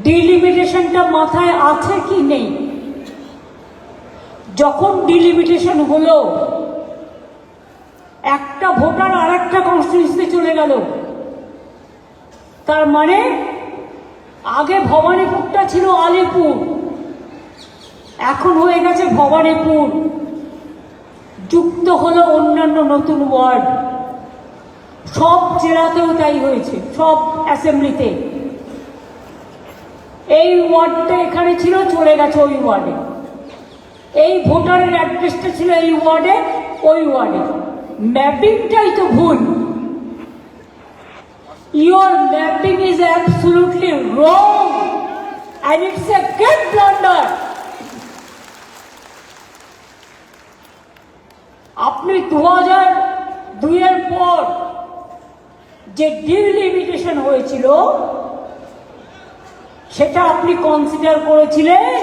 ডিলিমিটেশনটা মাথায় আছে কি নেই? যখন ডিলিমিটেশন হলো, একটা ভোটার আর একটা কনস্টিটিউয়েন্সিতে চলে গেল, তার মানে আগে ভবানীপুরটা ছিল আলিপুর, এখন হয়ে গেছে ভবানীপুর, যুক্ত হলো অন্যান্য নতুন ওয়ার্ড। সব জেলাতেও তাই হয়েছে, সব অ্যাসেম্বলিতে। এই ওয়ার্ডটা এখানে ছিল, চলে গেছে ওই ওয়ার্ডে। এই ভোটারের অ্যাড্রেসটা ছিল এই ওয়ার্ডে, ওই ওয়ার্ডে। ম্যাপিংটাই তো ভুল। Your mapping is absolutely wrong and it's a great blunder. আপনি 2002 এর পর যে ডিলিমিটেশন হয়েছিল সেটা আপনি কনসিডার করেছিলেন?